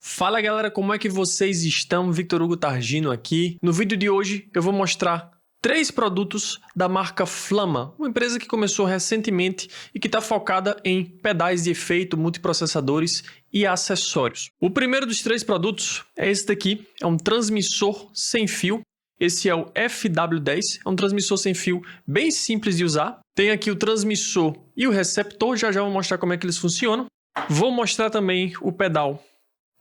Fala galera, como é que vocês estão? Victor Hugo Targino aqui. No vídeo de hoje eu vou mostrar 3 produtos da marca Flama, uma empresa que começou recentemente e que está focada em pedais de efeito, multiprocessadores e acessórios. O primeiro dos 3 produtos é esse daqui, é um transmissor sem fio. Esse é o FW10, é um transmissor sem fio bem simples de usar. Tem aqui o transmissor e o receptor, já vou mostrar como é que eles funcionam. Vou mostrar também o pedal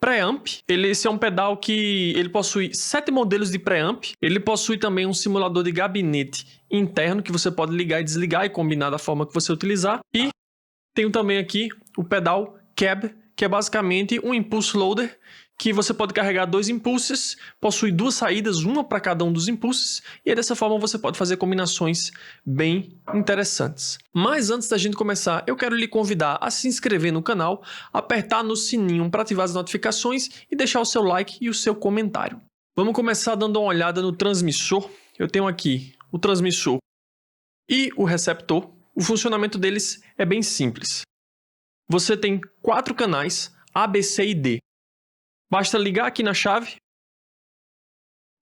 Preamp. Esse é um pedal que ele possui 7 modelos de preamp. Ele possui também um simulador de gabinete interno que você pode ligar e desligar e combinar da forma que você utilizar. E tenho também aqui o pedal Cab, que é basicamente um impulse loader que você pode carregar 2 impulsos, possui 2 saídas, uma para cada um dos impulsos, e dessa forma você pode fazer combinações bem interessantes. Mas antes da gente começar, eu quero lhe convidar a se inscrever no canal, apertar no sininho para ativar as notificações e deixar o seu like e o seu comentário. Vamos começar dando uma olhada no transmissor. Eu tenho aqui o transmissor e o receptor. O funcionamento deles é bem simples. Você tem 4 canais A, B, C e D. Basta ligar aqui na chave,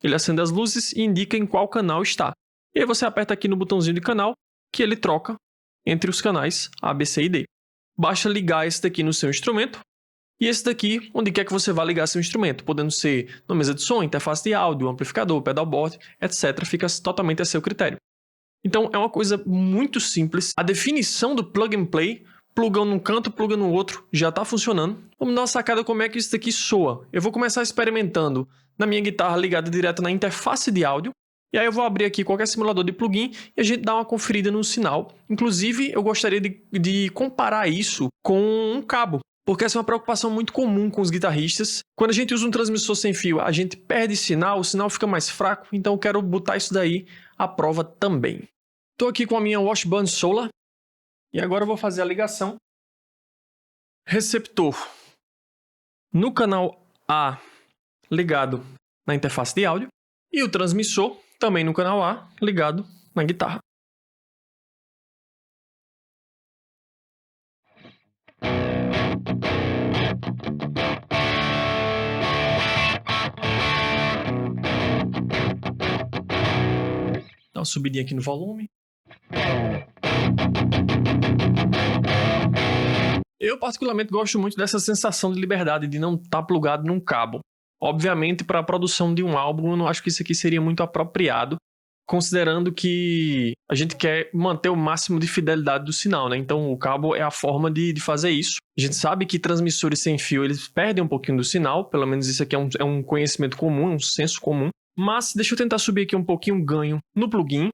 ele acende as luzes e indica em qual canal está. E aí você aperta aqui no botãozinho de canal, que ele troca entre os canais A, B, C e D. Basta ligar esse daqui no seu instrumento, e esse daqui onde quer que você vá ligar seu instrumento, podendo ser na mesa de som, interface de áudio, amplificador, pedalboard, etc. Fica totalmente a seu critério. Então é uma coisa muito simples. A definição do plug and play, plugão num canto, pluga no outro, já está funcionando. Vamos dar uma sacada como é que isso daqui soa. Eu vou começar experimentando na minha guitarra ligada direto na interface de áudio. E aí eu vou abrir aqui qualquer simulador de plugin e a gente dá uma conferida no sinal. Inclusive, eu gostaria de comparar isso com um cabo, porque essa é uma preocupação muito comum com os guitarristas. Quando a gente usa um transmissor sem fio, a gente perde sinal, o sinal fica mais fraco, então eu quero botar isso daí à prova também. Estou aqui com a minha Washburn Solar. E agora eu vou fazer a ligação. Receptor no canal A ligado na interface de áudio e o transmissor também no canal A ligado na guitarra. Dá uma subidinha aqui no volume. Eu particularmente gosto muito dessa sensação de liberdade, de não estar plugado num cabo. Obviamente, para a produção de um álbum, eu não acho que isso aqui seria muito apropriado, considerando que a gente quer manter o máximo de fidelidade do sinal, né? Então, o cabo é a forma de fazer isso. A gente sabe que transmissores sem fio, eles perdem um pouquinho do sinal, pelo menos isso aqui é um conhecimento comum, um senso comum. Mas deixa eu tentar subir aqui um pouquinho o ganho no plugin,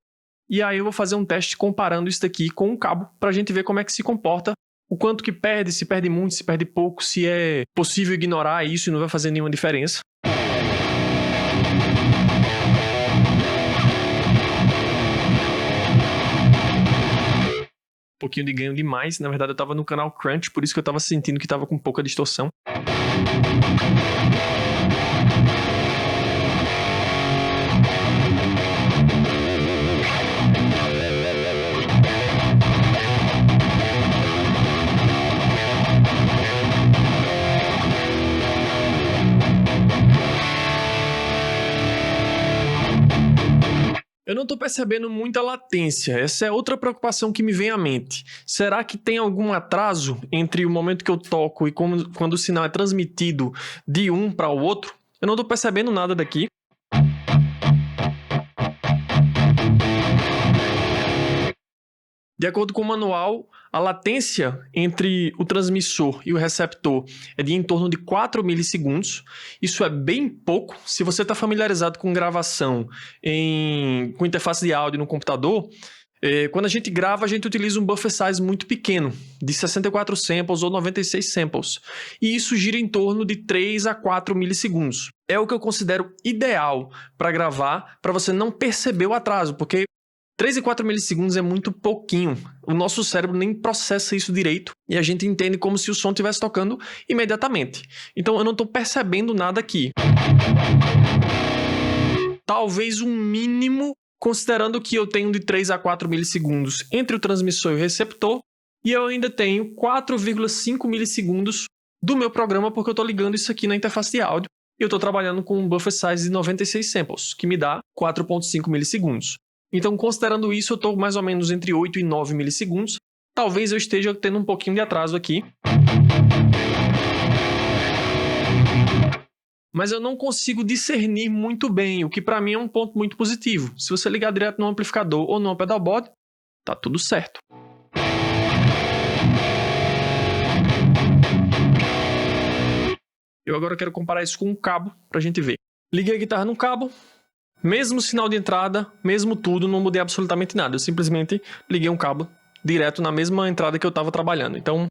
e aí eu vou fazer um teste comparando isso daqui com o cabo, para a gente ver como é que se comporta. O quanto que perde, se perde muito, se perde pouco, se é possível ignorar isso e não vai fazer nenhuma diferença. Um pouquinho de ganho demais, na verdade eu estava no canal Crunch, por isso que eu estava sentindo que estava com pouca distorção. Eu não estou percebendo muita latência, essa é outra preocupação que me vem à mente. Será que tem algum atraso entre o momento que eu toco e quando o sinal é transmitido de um para o outro? Eu não estou percebendo nada daqui. De acordo com o manual, a latência entre o transmissor e o receptor é de em torno de 4 milissegundos. Isso é bem pouco. Se você está familiarizado com gravação com interface de áudio no computador, quando a gente grava, a gente utiliza um buffer size muito pequeno, de 64 samples ou 96 samples. E isso gira em torno de 3 a 4 milissegundos. É o que eu considero ideal para gravar, para você não perceber o atraso, porque 3 e 4 milissegundos é muito pouquinho. O nosso cérebro nem processa isso direito e a gente entende como se o som estivesse tocando imediatamente. Então eu não estou percebendo nada aqui. Talvez um mínimo, considerando que eu tenho de 3 a 4 milissegundos entre o transmissor e o receptor, e eu ainda tenho 4,5 milissegundos do meu programa, porque eu estou ligando isso aqui na interface de áudio e eu estou trabalhando com um buffer size de 96 samples, que me dá 4.5 milissegundos. Então, considerando isso, eu estou mais ou menos entre 8 e 9 milissegundos. Talvez eu esteja tendo um pouquinho de atraso aqui. Mas eu não consigo discernir muito bem, o que para mim é um ponto muito positivo. Se você ligar direto no amplificador ou no pedalboard, tá tudo certo. Eu agora quero comparar isso com um cabo para a gente ver. Liguei a guitarra no cabo, mesmo sinal de entrada, mesmo tudo, não mudei absolutamente nada. Eu simplesmente liguei um cabo direto na mesma entrada que eu estava trabalhando. Então...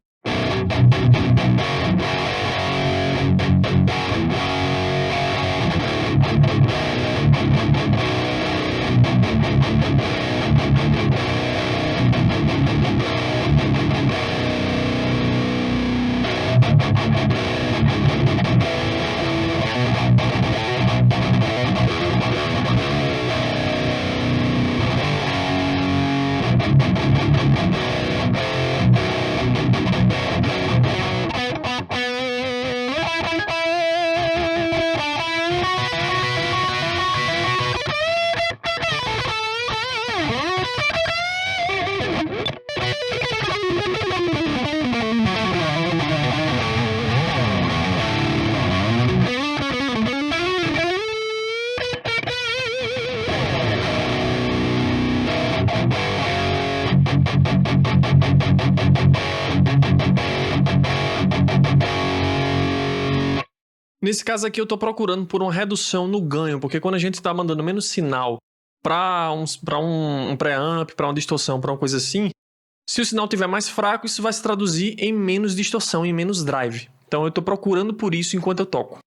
Nesse caso aqui eu estou procurando por uma redução no ganho, porque quando a gente está mandando menos sinal para um preamp, para uma distorção, para uma coisa assim, se o sinal estiver mais fraco, isso vai se traduzir em menos distorção, em menos drive. Então eu estou procurando por isso enquanto eu toco.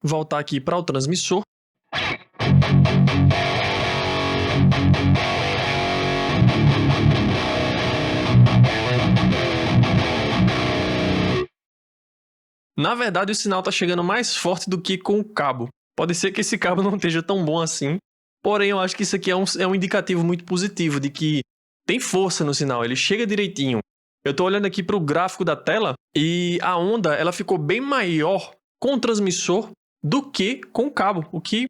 Voltar aqui para o transmissor. Na verdade, o sinal está chegando mais forte do que com o cabo. Pode ser que esse cabo não esteja tão bom assim, porém eu acho que isso aqui é um indicativo muito positivo de que tem força no sinal, ele chega direitinho. Eu estou olhando aqui para o gráfico da tela e a onda ela ficou bem maior com o transmissor do que com o cabo, o que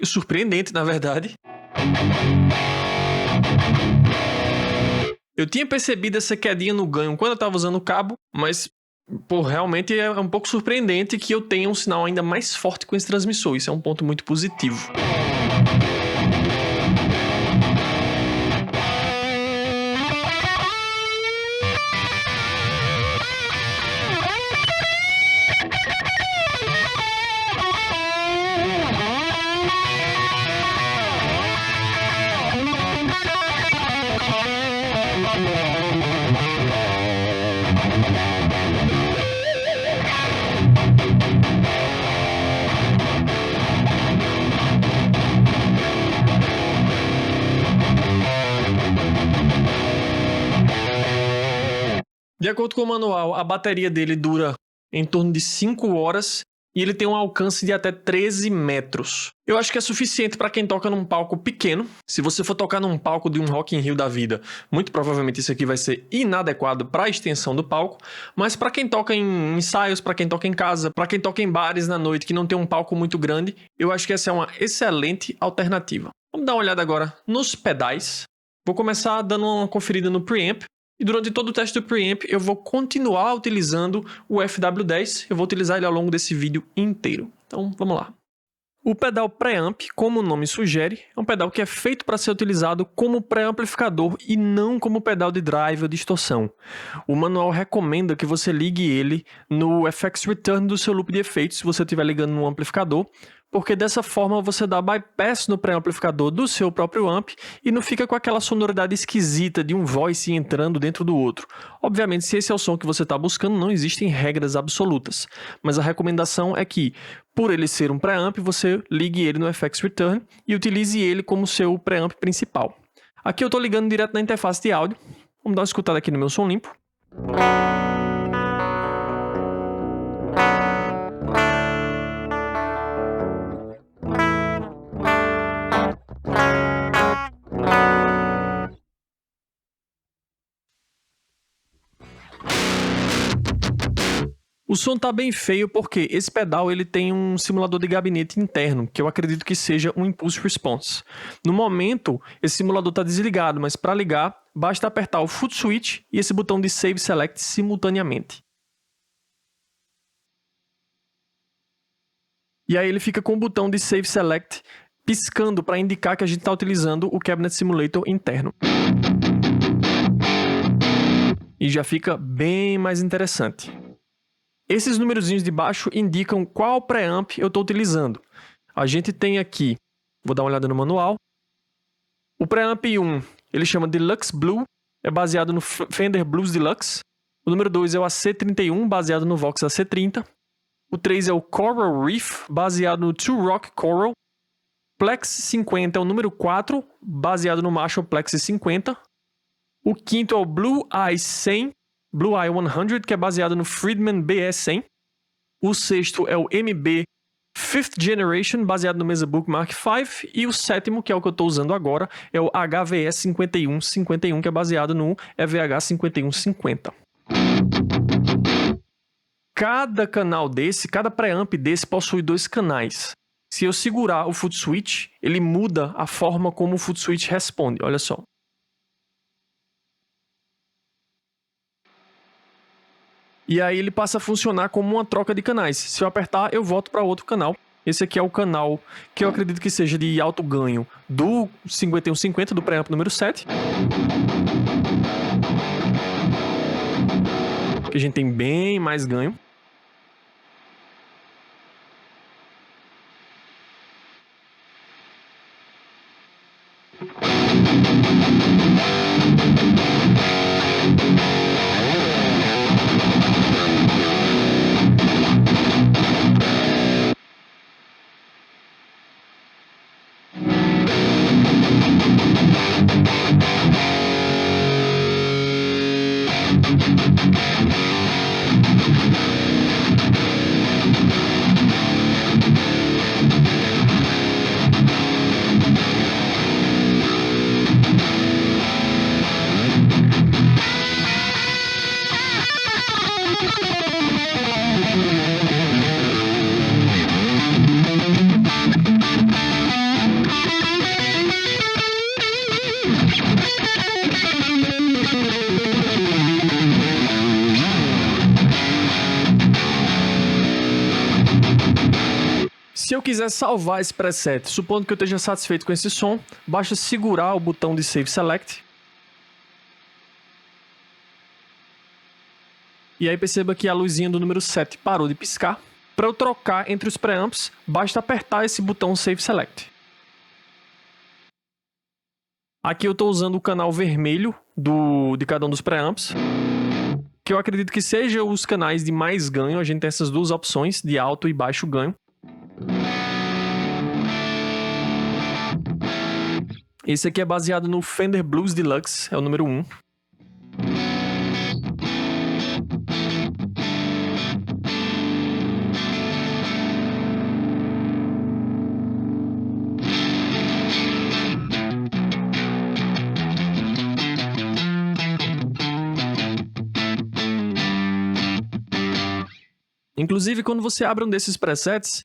é surpreendente, na verdade. Eu tinha percebido essa quedinha no ganho quando eu estava usando o cabo, mas realmente é um pouco surpreendente que eu tenha um sinal ainda mais forte com esse transmissor. Isso é um ponto muito positivo. De acordo com o manual, a bateria dele dura em torno de 5 horas e ele tem um alcance de até 13 metros. Eu acho que é suficiente para quem toca num palco pequeno. Se você for tocar num palco de um Rock in Rio da vida, muito provavelmente isso aqui vai ser inadequado para a extensão do palco, mas para quem toca em ensaios, para quem toca em casa, para quem toca em bares na noite que não tem um palco muito grande, eu acho que essa é uma excelente alternativa. Vamos dar uma olhada agora nos pedais. Vou começar dando uma conferida no preamp. E durante todo o teste do preamp, eu vou continuar utilizando o FW10. Eu vou utilizar ele ao longo desse vídeo inteiro. Então, vamos lá. O pedal preamp, como o nome sugere, é um pedal que é feito para ser utilizado como pré-amplificador e não como pedal de drive ou distorção. O manual recomenda que você ligue ele no FX Return do seu loop de efeitos, se você estiver ligando no amplificador, porque dessa forma você dá bypass no pré-amplificador do seu próprio amp e não fica com aquela sonoridade esquisita de um voice entrando dentro do outro. Obviamente, se esse é o som que você está buscando, não existem regras absolutas, mas a recomendação é que, por ele ser um preamp, você ligue ele no FX Return e utilize ele como seu preamp principal. Aqui eu estou ligando direto na interface de áudio. Vamos dar uma escutada aqui no meu som limpo. O som tá bem feio porque esse pedal ele tem um simulador de gabinete interno, que eu acredito que seja um Impulse Response. No momento, esse simulador está desligado, mas para ligar, basta apertar o Foot Switch e esse botão de Save Select simultaneamente. E aí ele fica com o botão de Save Select piscando para indicar que a gente está utilizando o Cabinet Simulator interno. E já fica bem mais interessante. Esses numerozinhos de baixo indicam qual preamp eu estou utilizando. A gente tem aqui, vou dar uma olhada no manual. O preamp 1, ele chama Deluxe Blue, é baseado no Fender Blues Deluxe. O número 2 é o AC31, baseado no Vox AC30. O 3 é o Coral Reef, baseado no Two Rock Coral. Plex 50 é o número 4, baseado no Marshall Plex 50. O quinto é o Blue Eye 100, Blue Eye 100, que é baseado no Friedman BS100. O sexto é o MB Fifth Generation, baseado no Mesa Book Mark V. E o sétimo, que é o que eu estou usando agora, é o HVS 5151, que é baseado no EVH 5150. Cada canal desse, cada preamp desse possui 2 canais. Se eu segurar o Foot Switch, ele muda a forma como o Foot Switch responde. Olha só. E aí ele passa a funcionar como uma troca de canais. Se eu apertar, eu volto para outro canal. Esse aqui é o canal que eu acredito que seja de alto ganho do 5150, do preamp número 7. Que a gente tem bem mais ganho. Se eu quiser salvar esse preset, supondo que eu esteja satisfeito com esse som, basta segurar o botão de Save Select. E aí perceba que a luzinha do número 7 parou de piscar. Para eu trocar entre os preamps, basta apertar esse botão Save Select. Aqui eu estou usando o canal vermelho de cada um dos preamps, que eu acredito que sejam os canais de mais ganho. A gente tem essas duas opções, de alto e baixo ganho. Esse aqui é baseado no Fender Blues Deluxe, é o número 1. Inclusive, quando você abre um desses presets,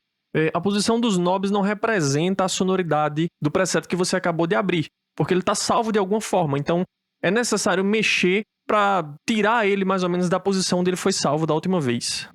a posição dos knobs não representa a sonoridade do preset que você acabou de abrir, porque ele está salvo de alguma forma. Então, é necessário mexer para tirar ele mais ou menos da posição onde ele foi salvo da última vez.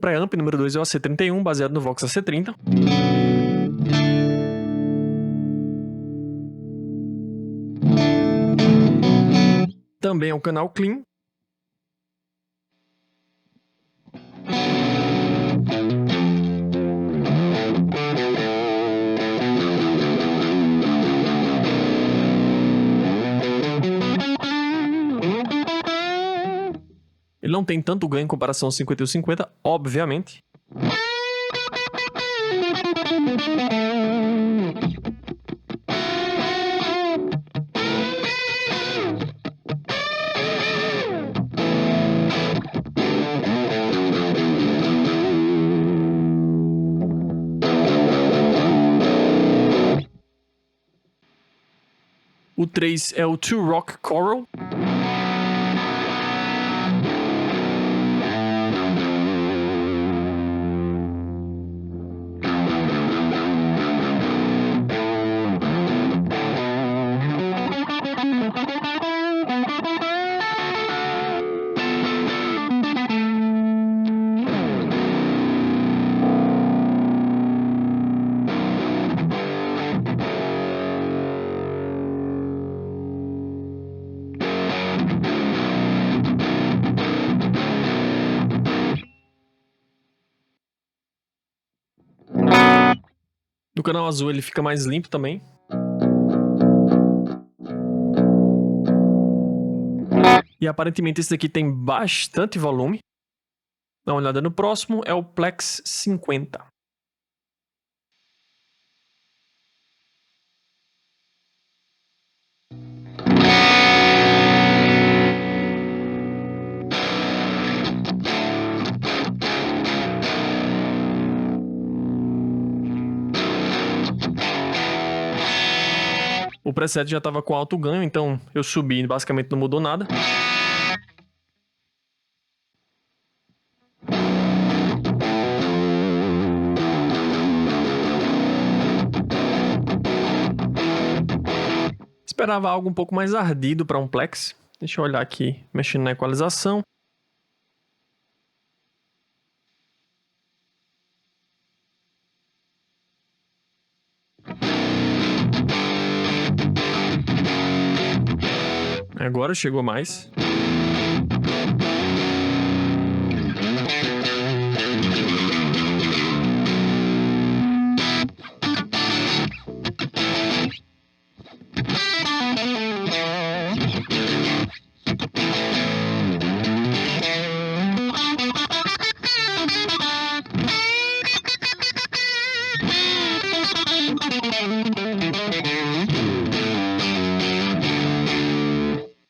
Preamp número 2 é o AC31, baseado no Vox AC30. Também é um canal clean. Ele Ele não tem tanto ganho em comparação ao 50 e o 50, obviamente. O 3 é o Two Rock Coral. No canal azul ele fica mais limpo também. E aparentemente esse daqui tem bastante volume. Dá uma olhada no próximo, é o Plex 50. O preset já estava com alto ganho, então eu subi e basicamente não mudou nada. Esperava algo um pouco mais ardido para um Plex. Deixa eu olhar aqui, mexendo na equalização. Agora chegou mais.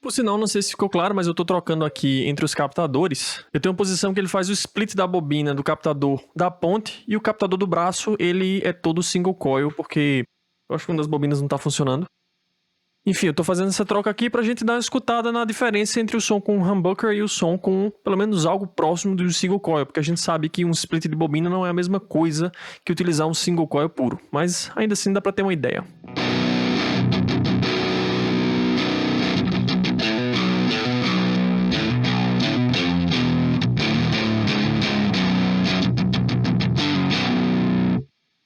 Por sinal, não sei se ficou claro, mas eu estou trocando aqui entre os captadores. Eu tenho uma posição que ele faz o split da bobina do captador da ponte e o captador do braço, ele é todo single coil, porque eu acho que uma das bobinas não está funcionando. Enfim, eu estou fazendo essa troca aqui para a gente dar uma escutada na diferença entre o som com humbucker e o som com, pelo menos, algo próximo do single coil, porque a gente sabe que um split de bobina não é a mesma coisa que utilizar um single coil puro, mas ainda assim dá para ter uma ideia.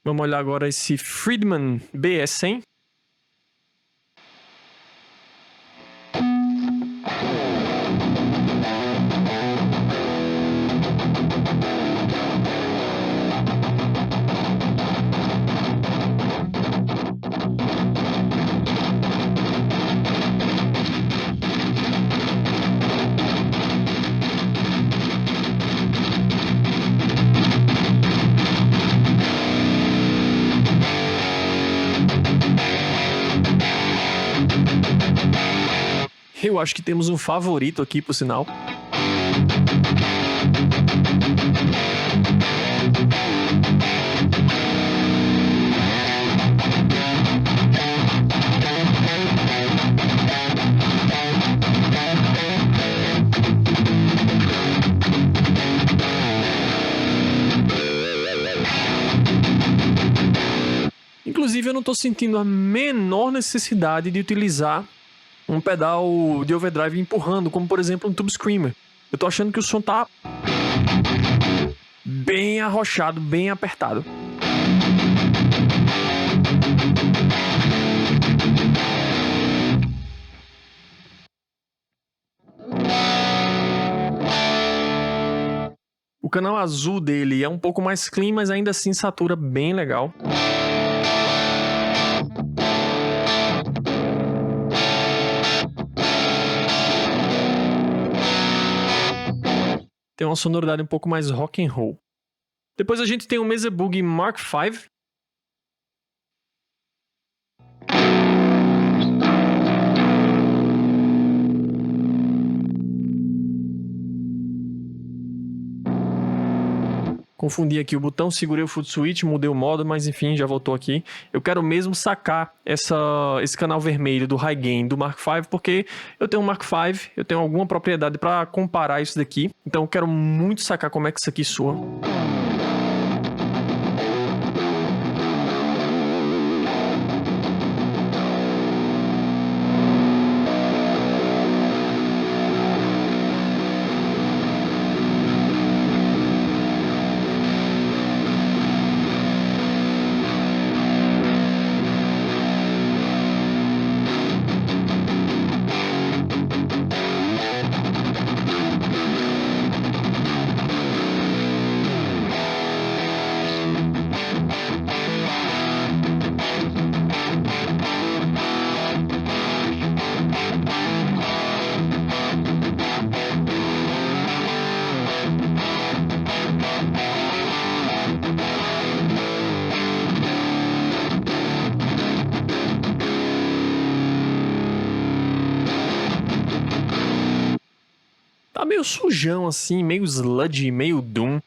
Vamos olhar agora esse Friedman BS100. Eu acho que temos um favorito aqui, por sinal. Inclusive, eu não estou sentindo a menor necessidade de utilizar um pedal de overdrive empurrando, como por exemplo um Tube Screamer. Eu tô achando que o som tá bem arrochado, bem apertado. O canal azul dele é um pouco mais clean, mas ainda assim satura bem legal. Tem uma sonoridade um pouco mais rock and roll. Depois a gente tem o Mesa Boogie Mark V. Confundi aqui o botão, segurei o foot switch, mudei o modo, mas enfim, já voltou aqui. Eu quero mesmo sacar esse canal vermelho do High Gain do Mark V, porque eu tenho um Mark V, eu tenho alguma propriedade para comparar isso daqui. Então eu quero muito sacar como é que isso aqui soa. Tá meio sujão assim, meio sludge, meio doom.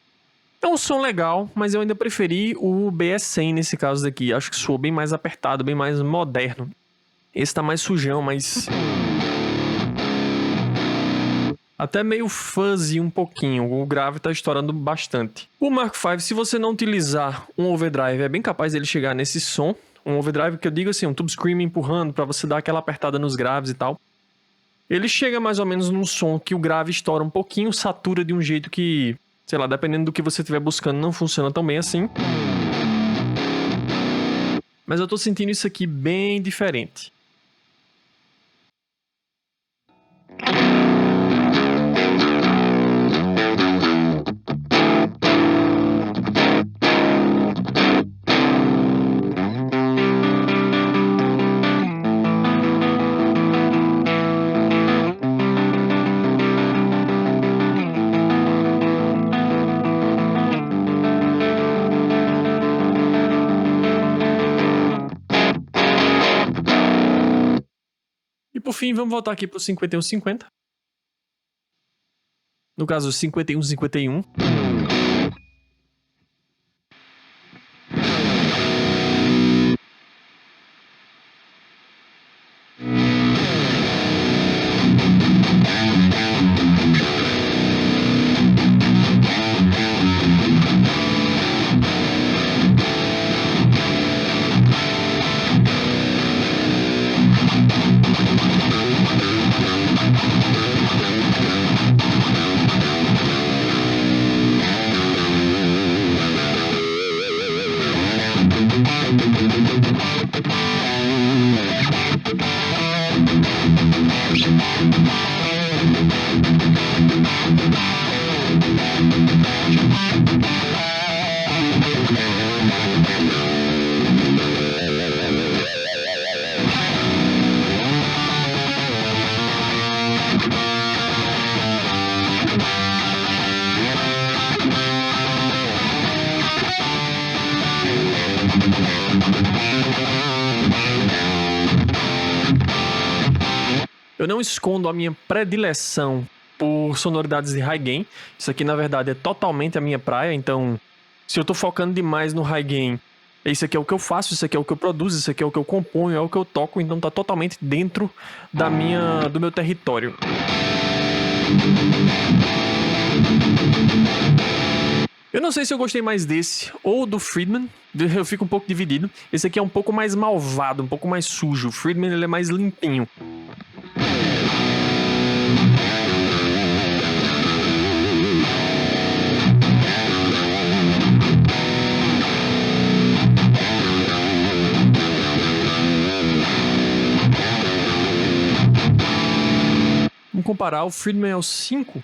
É um som legal, mas eu ainda preferi o BS100 nesse caso daqui. Acho que soou bem mais apertado, bem mais moderno. Esse tá mais sujão, mas até meio fuzzy um pouquinho. O grave tá estourando bastante. O Mark V, se você não utilizar um overdrive, é bem capaz dele chegar nesse som. Um overdrive que eu digo assim, um tube scream empurrando pra você dar aquela apertada nos graves e tal. Ele chega mais ou menos num som que o grave estoura um pouquinho, satura de um jeito que, sei lá, dependendo do que você estiver buscando, não funciona tão bem assim. Mas eu tô sentindo isso aqui bem diferente. E por fim, vamos voltar aqui pro 5150. No caso, 5151. Eu não escondo a minha predileção por sonoridades de high gain. Isso aqui, na verdade, é totalmente a minha praia. Então, se eu tô focando demais no high gain, isso aqui é o que eu faço, isso aqui é o que eu produzo, isso aqui é o que eu componho, é o que eu toco. Então, tá totalmente dentro do meu território. Eu não sei se eu gostei mais desse ou do Friedman. Eu fico um pouco dividido. Esse aqui é um pouco mais malvado, um pouco mais sujo. O Friedman, ele é mais limpinho. Vamos comparar, o Friedman é o 5.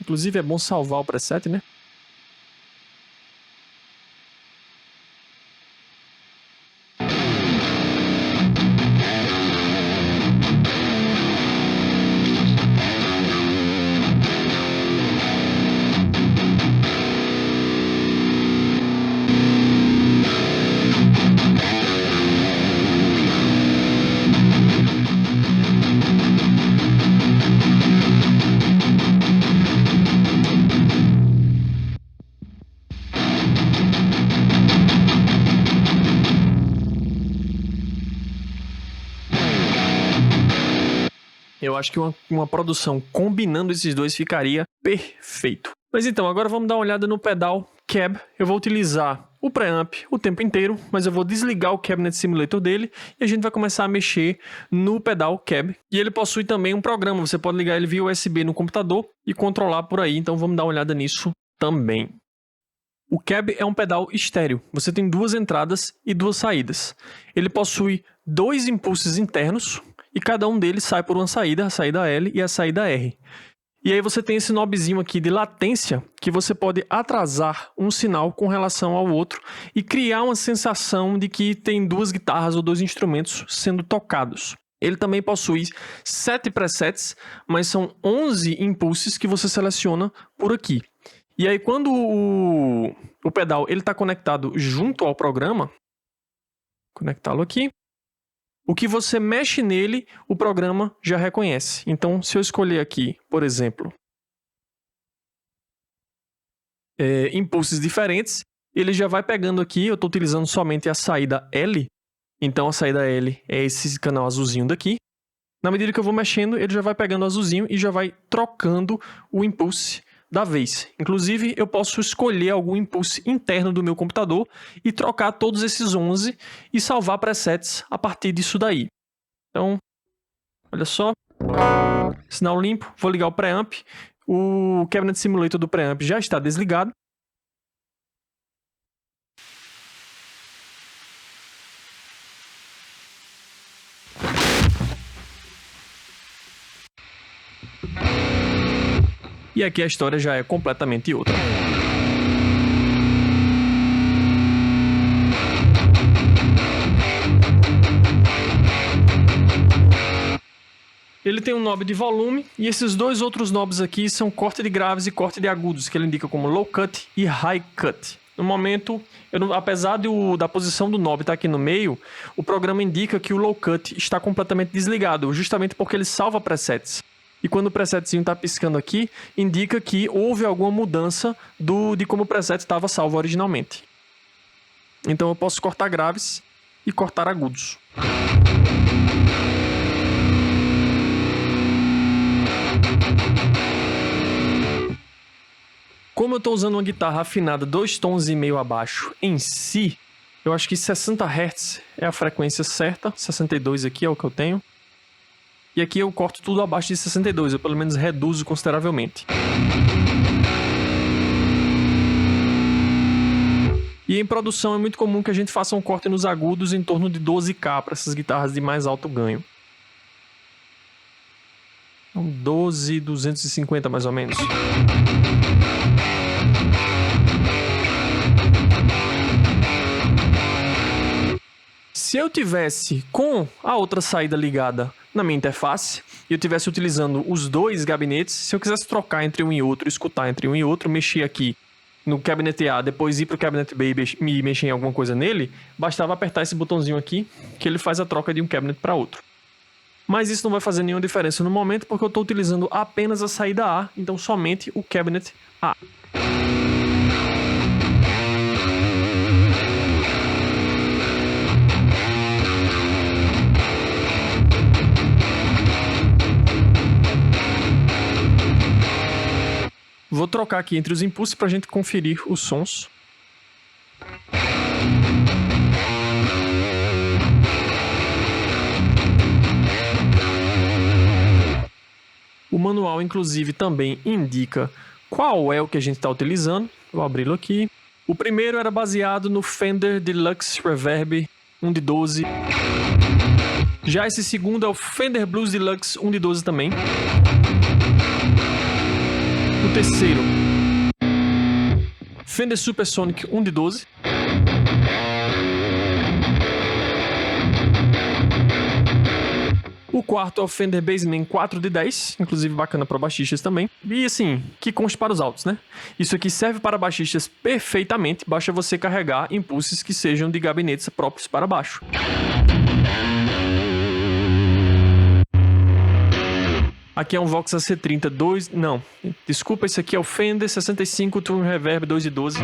Inclusive é bom salvar o preset, né? Eu acho que uma produção combinando esses dois ficaria perfeito. Mas então, agora vamos dar uma olhada no pedal Cab. Eu vou utilizar o preamp o tempo inteiro, mas eu vou desligar o Cabinet Simulator dele e a gente vai começar a mexer no pedal Cab. E ele possui também um programa, você pode ligar ele via USB no computador e controlar por aí, então vamos dar uma olhada nisso também. O Cab é um pedal estéreo, você tem duas entradas e duas saídas. Ele possui dois impulsos internos e cada um deles sai por uma saída, a saída L e a saída R. E aí você tem esse knobzinho aqui de latência que você pode atrasar um sinal com relação ao outro e criar uma sensação de que tem duas guitarras ou dois instrumentos sendo tocados. Ele também possui 7 presets, mas são 11 impulsos que você seleciona por aqui. E aí quando o pedal está conectado junto ao programa, conectá-lo aqui, o que você mexe nele, o programa já reconhece. Então, se eu escolher aqui, por exemplo, impulsos diferentes, ele já vai pegando aqui, eu estou utilizando somente a saída L, então a saída L é esse canal azulzinho daqui. Na medida que eu vou mexendo, ele já vai pegando o azulzinho e já vai trocando o impulso da vez. Inclusive, eu posso escolher algum impulso interno do meu computador e trocar todos esses 11 e salvar presets a partir disso daí. Então, olha só. Sinal limpo, vou ligar o preamp. O Cabinet Simulator do preamp já está desligado. E aqui a história já é completamente outra. Ele tem um knob de volume e esses dois outros knobs aqui são corte de graves e corte de agudos, que ele indica como low cut e high cut. No momento, apesar da posição do knob estar aqui no meio, o programa indica que o low cut está completamente desligado, justamente porque ele salva presets. E quando o presetzinho está piscando aqui, indica que houve alguma mudança de como o preset estava salvo originalmente. Então eu posso cortar graves e cortar agudos. Como eu estou usando uma guitarra afinada 2 tons e meio abaixo em si, eu acho que 60 Hz é a frequência certa, 62 aqui é o que eu tenho. E aqui eu corto tudo abaixo de 62, eu pelo menos reduzo consideravelmente. E em produção é muito comum que a gente faça um corte nos agudos em torno de 12K para essas guitarras de mais alto ganho. Então 12.250 mais ou menos. Se eu tivesse com a outra saída ligada na minha interface e eu estivesse utilizando os dois gabinetes, se eu quisesse trocar entre um e outro, escutar entre um e outro, mexer aqui no Cabinet A, depois ir para o Cabinet B e mexer em alguma coisa nele, bastava apertar esse botãozinho aqui que ele faz a troca de um cabinet para outro. Mas isso não vai fazer nenhuma diferença no momento porque eu estou utilizando apenas a saída A, então somente o Cabinet A. Vou trocar aqui entre os impulsos para a gente conferir os sons. O manual, inclusive, também indica qual é o que a gente está utilizando. Vou abri-lo aqui. O primeiro era baseado no Fender Deluxe Reverb 1 de 12. Já esse segundo é o Fender Blues Deluxe 1 de 12 também. O terceiro, Fender Supersonic 1 de 12. O quarto é o Fender Bassman 4 de 10, inclusive bacana para baixistas também. E assim, que conste para os altos, né? Isso aqui serve para baixistas perfeitamente, basta você carregar impulsos que sejam de gabinetes próprios para baixo. Aqui é um Vox AC30 2... Não, desculpa, esse aqui é o Fender 65 Twin Reverb 2 de 12.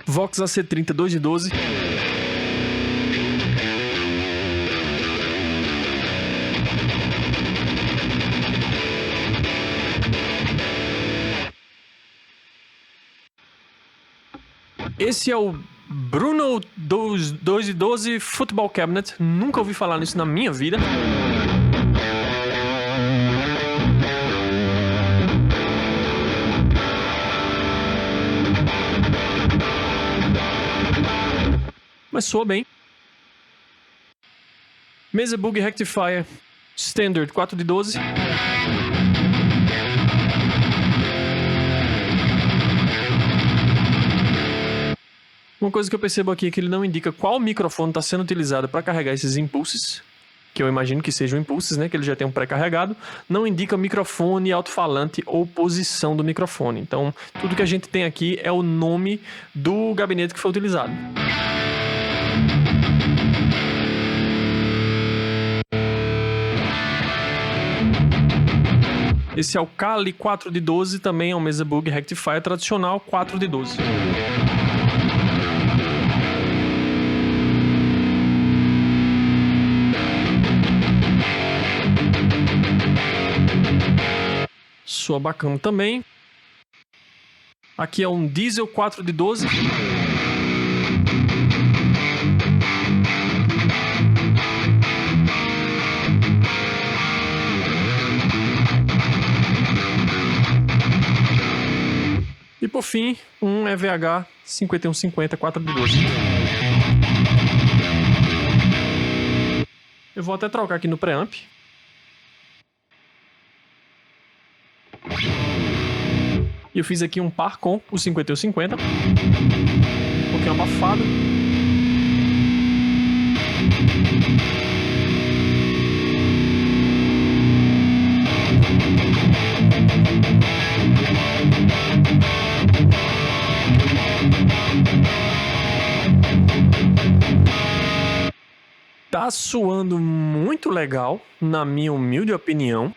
Vox AC30 2 de 12. Esse é o Bruno 2 de 12 Football Cabinet. Nunca ouvi falar nisso na minha vida. Mas soa bem. Mesa Bug Rectifier Standard 4 de 12. Uma coisa que eu percebo aqui é que ele não indica qual microfone está sendo utilizado para carregar esses impulsos, que eu imagino que sejam impulsos, né, que ele já tem um pré-carregado. Não indica microfone, alto-falante ou posição do microfone. Então, tudo que a gente tem aqui é o nome do gabinete que foi utilizado. Esse é o Kali 4 de 12, também é um Mesa Bug Rectifier tradicional 4 de 12. Soa bacana também. Aqui é um Diesel 4 de 12. E por fim, um EVH 5150 4 de 12. Eu vou até trocar aqui no preamp. E eu fiz aqui um par com o 5150. Um pouquinho abafado. Tá soando muito legal, na minha humilde opinião.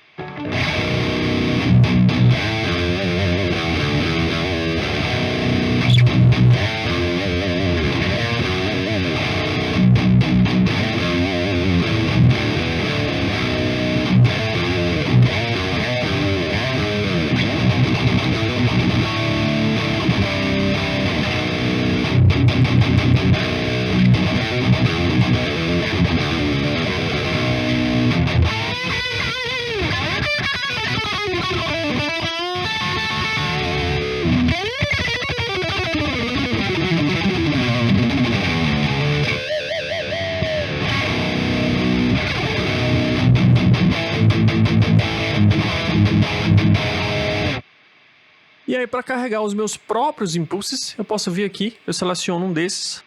E aí, para carregar os meus próprios impulsos, eu posso vir aqui, eu seleciono um desses,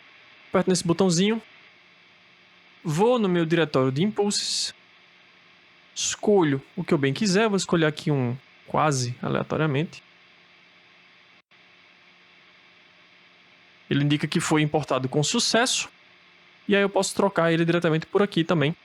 aperto nesse botãozinho, vou no meu diretório de impulsos, escolho o que eu bem quiser, vou escolher aqui um quase aleatoriamente. Ele indica que foi importado com sucesso, e aí eu posso trocar ele diretamente por aqui também.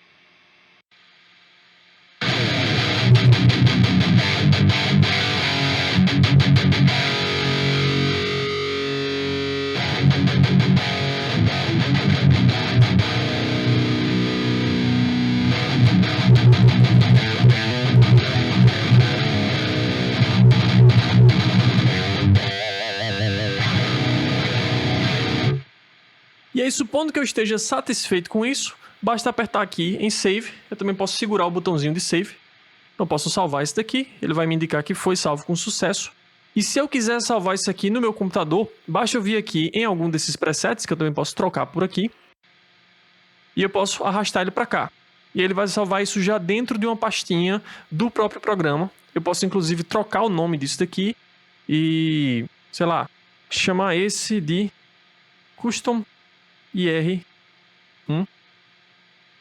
E aí, supondo que eu esteja satisfeito com isso, basta apertar aqui em Save. Eu também posso segurar o botãozinho de Save. Eu posso salvar esse daqui, ele vai me indicar que foi salvo com sucesso. E se eu quiser salvar isso aqui no meu computador, basta eu vir aqui em algum desses presets, que eu também posso trocar por aqui. E eu posso arrastar ele para cá. E ele vai salvar isso já dentro de uma pastinha do próprio programa. Eu posso, inclusive, trocar o nome disso daqui e, sei lá, chamar esse de Custom IR1.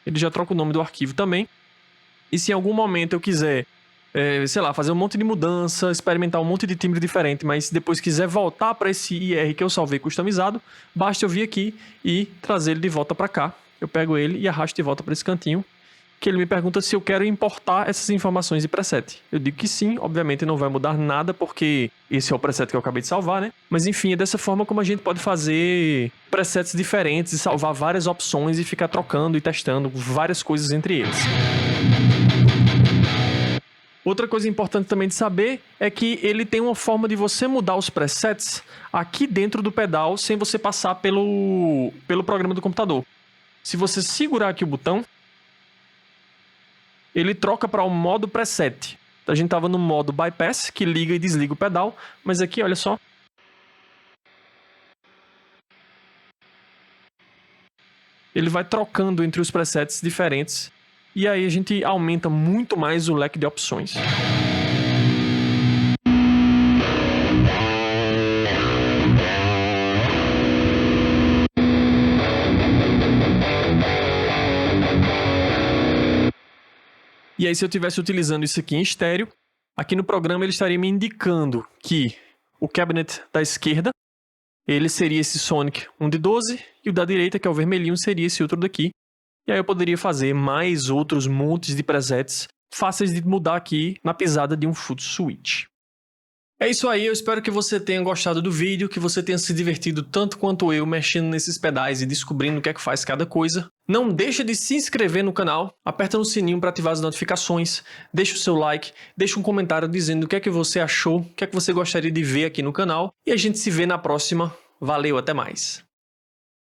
Ele já troca o nome do arquivo também. E se em algum momento eu quiser, sei lá, fazer um monte de mudança, experimentar um monte de timbre diferente, mas depois quiser voltar para esse IR que eu salvei customizado, basta eu vir aqui e trazer ele de volta para cá. Eu pego ele e arrasto de volta para esse cantinho, que ele me pergunta se eu quero importar essas informações de preset. Eu digo que sim, obviamente não vai mudar nada, porque esse é o preset que eu acabei de salvar, né? Mas enfim, é dessa forma como a gente pode fazer presets diferentes e salvar várias opções e ficar trocando e testando várias coisas entre eles. Outra coisa importante também de saber é que ele tem uma forma de você mudar os presets aqui dentro do pedal sem você passar pelo programa do computador. Se você segurar aqui o botão, ele troca para o modo preset. A gente estava no modo bypass, que liga e desliga o pedal, mas aqui, olha só. Ele vai trocando entre os presets diferentes, e aí a gente aumenta muito mais o leque de opções. E aí, se eu estivesse utilizando isso aqui em estéreo, aqui no programa ele estaria me indicando que o cabinet da esquerda, ele seria esse Sonic 1 de 12, e o da direita, que é o vermelhinho, seria esse outro daqui. E aí eu poderia fazer mais outros montes de presets fáceis de mudar aqui na pisada de um foot switch. É isso aí, eu espero que você tenha gostado do vídeo, que você tenha se divertido tanto quanto eu mexendo nesses pedais e descobrindo o que é que faz cada coisa. Não deixa de se inscrever no canal, aperta no sininho para ativar as notificações, deixa o seu like, deixa um comentário dizendo o que é que você achou, o que é que você gostaria de ver aqui no canal, e a gente se vê na próxima. Valeu, até mais!